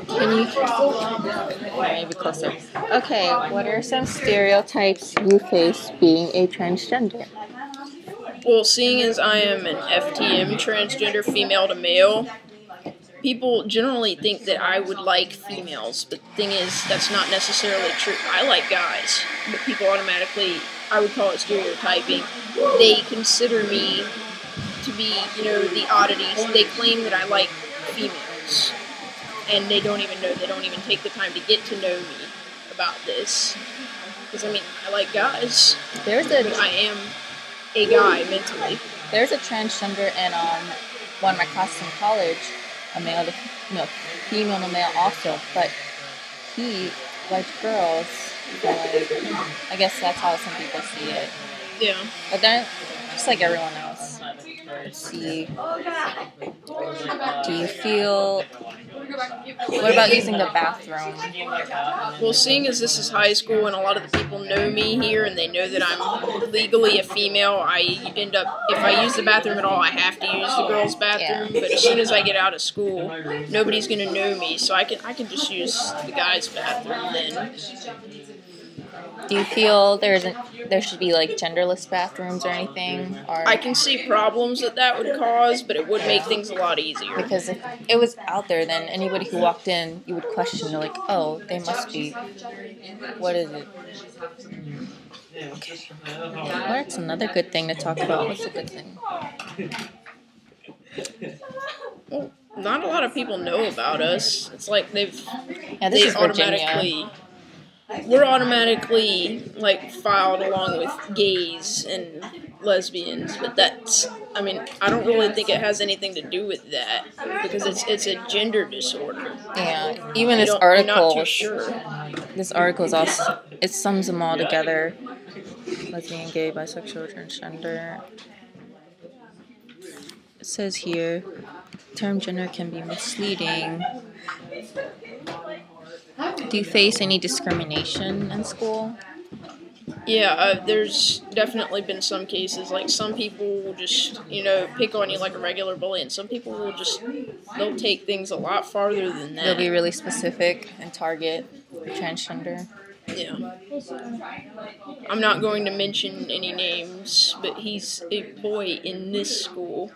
Can you maybe closer? Okay, what are some stereotypes you face being a transgender? Well, seeing as I am an FTM, transgender female to male, people generally think that I would like females, but the thing is, that's not necessarily true. I like guys, but people automatically, I would call it stereotyping. They consider me to be, the oddities. They claim that I like females, and they don't even know, they don't even take the time to get to know me about this. Because, I like guys, but I am a guy mentally. There's a transgender in one of my classes in college, a male to female to male also, but he liked girls. I guess that's how some people see it. Yeah. But then, just like everyone else. Let's see. Do you feel... What about using the bathroom? Well, seeing as this is high school and a lot of the people know me here and they know that I'm legally a female, I end up, if I use the bathroom at all, I have to use the girls' bathroom. Yeah. But as soon as I get out of school, nobody's going to know me, so I can just use the guys' bathroom then. Do you feel there should be like genderless bathrooms or anything? Or I can see problems that would cause, but it would make things a lot easier. Because if it was out there, then anybody who walked in, you would question. They're like, oh, they must be. What is it? Okay. What's another good thing to talk about? What's a good thing? Well, not a lot of people know about us. It's like this is Virginia. We're automatically, filed along with gays and lesbians, but that's, I don't really think it has anything to do with that, because it's a gender disorder. Yeah, even this article is also, it sums them all together. Lesbian, gay, bisexual, transgender. It says here, the term gender can be misleading. Do you face any discrimination in school? Yeah, there's definitely been some cases. Like, some people will just, pick on you like a regular bully, and some people will they'll take things a lot farther than that. They'll be really specific and target transgender. Yeah. I'm not going to mention any names, but he's a boy in this school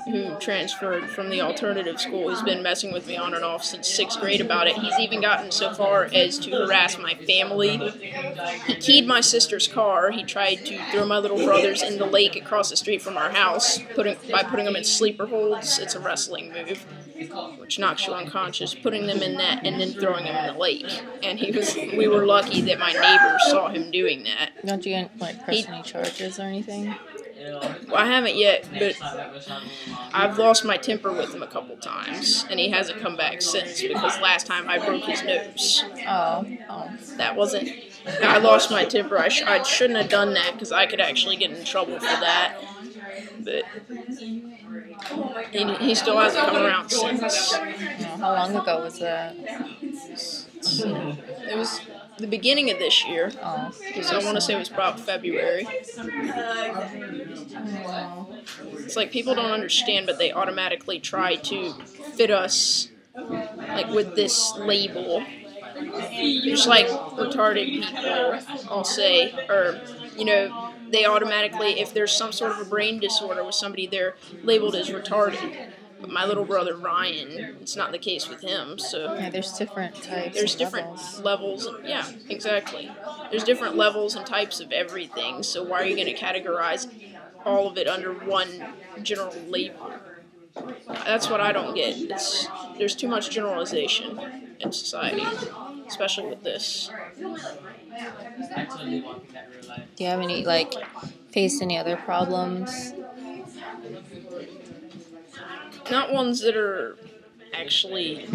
who transferred from the alternative school, who's been messing with me on and off since 6th grade about it. He's even gotten so far as to harass my family. He keyed my sister's car. He tried to throw my little brothers in the lake across the street from our house by putting them in sleeper holds. It's a wrestling move, which knocks you unconscious, putting them in that and then throwing them in the lake. And we were lucky that my neighbors saw him doing that. Don't you press any charges or anything? Well, I haven't yet, but I've lost my temper with him a couple times, and he hasn't come back since, because last time I broke his nose. Oh. That wasn't... I lost my temper. I shouldn't have done that, because I could actually get in trouble for that. But he still hasn't come around since. How long ago was that? It was the beginning of this year. Oh. So I want to say it was probably February. It's like people don't understand, but they automatically try to fit us with this label. Just like retarded people, I'll say, or, they automatically, if there's some sort of a brain disorder with somebody, they're labeled as retarded. But my little brother Ryan, it's not the case with him. So yeah, there's different types. There's different levels. Yeah, exactly. There's different levels and types of everything. So why are you going to categorize all of it under one general label? That's what I don't get. There's too much generalization in society, especially with this. Do you have any faced any other problems? Not ones that are actually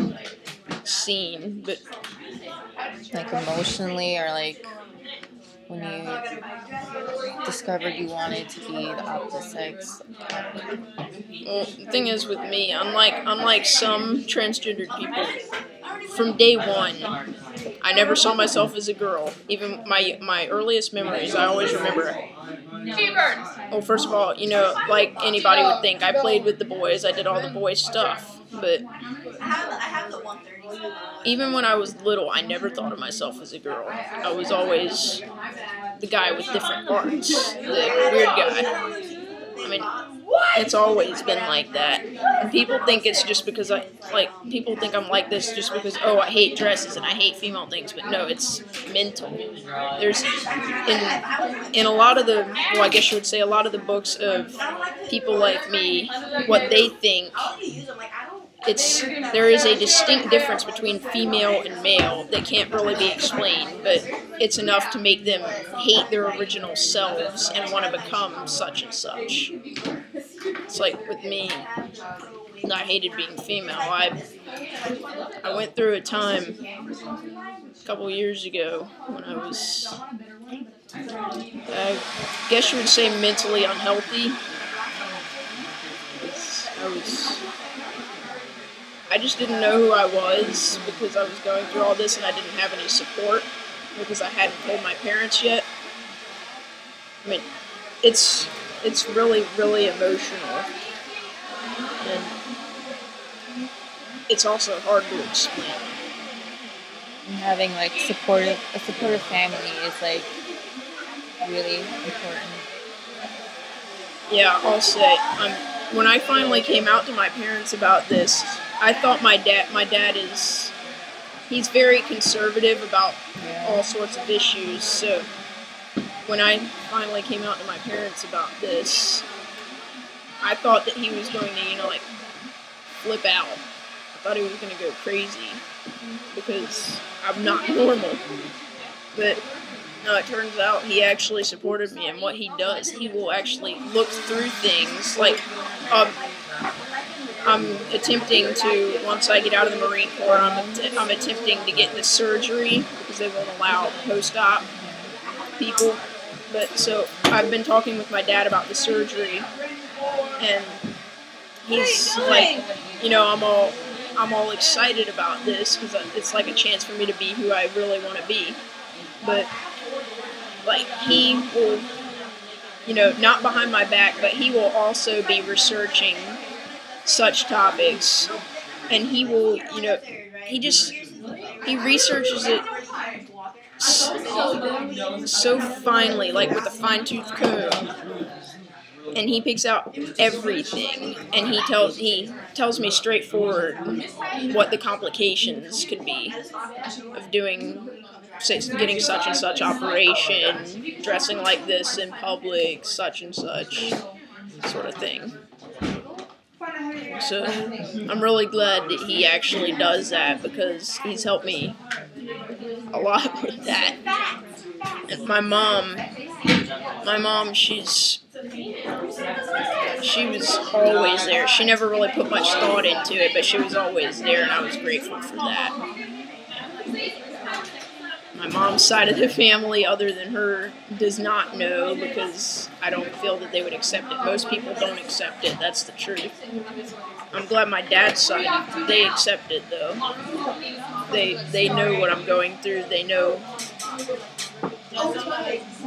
seen, but emotionally, or when you discovered you wanted to be the opposite sex. Well, the thing is with me, unlike some transgendered people, from day one, I never saw myself as a girl. Even my earliest memories, I always remember. Well, first of all, like anybody would think, I played with the boys, I did all the boy stuff. But even when I was little, I never thought of myself as a girl. I was always the guy with different parts, the weird guy. I mean, it's always been like that. And people think it's just because people think I'm like this just because, oh, I hate dresses and I hate female things. But no, it's mental. There's, in a lot of the, well, I guess you would say a lot of the books of people like me, what they think, there is a distinct difference between female and male that can't really be explained, but it's enough to make them hate their original selves and want to become such and such. It's like with me, I hated being female. I went through a time a couple years ago when I was, I guess you would say, mentally unhealthy. I just didn't know who I was because I was going through all this and I didn't have any support because I hadn't told my parents yet. I mean, it's really, really emotional. And it's also hard to explain. And having like a supportive family is like really important. Yeah, I'll say. When I finally came out to my parents about this, I thought my dad he's very conservative about all sorts of issues. So when I finally came out to my parents about this, I thought that he was going to, like, flip out. I thought he was going to go crazy because I'm not normal. But no, it turns out he actually supported me, and what he does, he will actually look through things. Like, I'm attempting to, once I get out of the Marine Corps, I'm attempting to get the surgery because they won't allow post-op people. But so I've been talking with my dad about the surgery, and he's like, I'm all excited about this because it's like a chance for me to be who I really want to be. But like he will, not behind my back, but he will also be researching such topics, and he will, he researches it so finely, like with a fine-tooth comb, and he picks out everything, and he tells me straightforward what the complications could be of getting such and such operation, dressing like this in public, such and such sort of thing. So I'm really glad that he actually does that because he's helped me a lot with that. And my mom, she was always there. She never really put much thought into it, but she was always there, and I was grateful for that. My mom's side of the family, other than her, does not know because I don't feel that they would accept it. Most people don't accept it, that's the truth. I'm glad my dad's side, they accept it, though. They know what I'm going through. They know,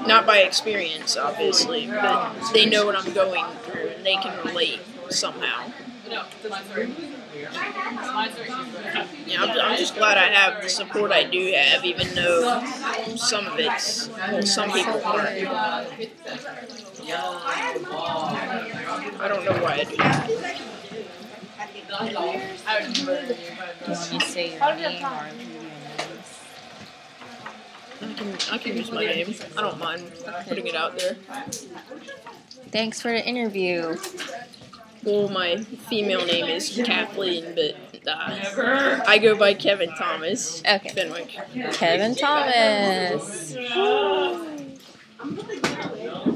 not by experience, obviously, but they know what I'm going through, and they can relate somehow. Yeah, I'm just glad I have the support I do have, even though some people aren't. I don't know why I do that. Do you want me to say your name or I can use my name. I don't mind putting it out there. Thanks for the interview. Well, my female name is Kathleen, but I go by Kevin Thomas. Okay. Fenwick. Kevin Thomas.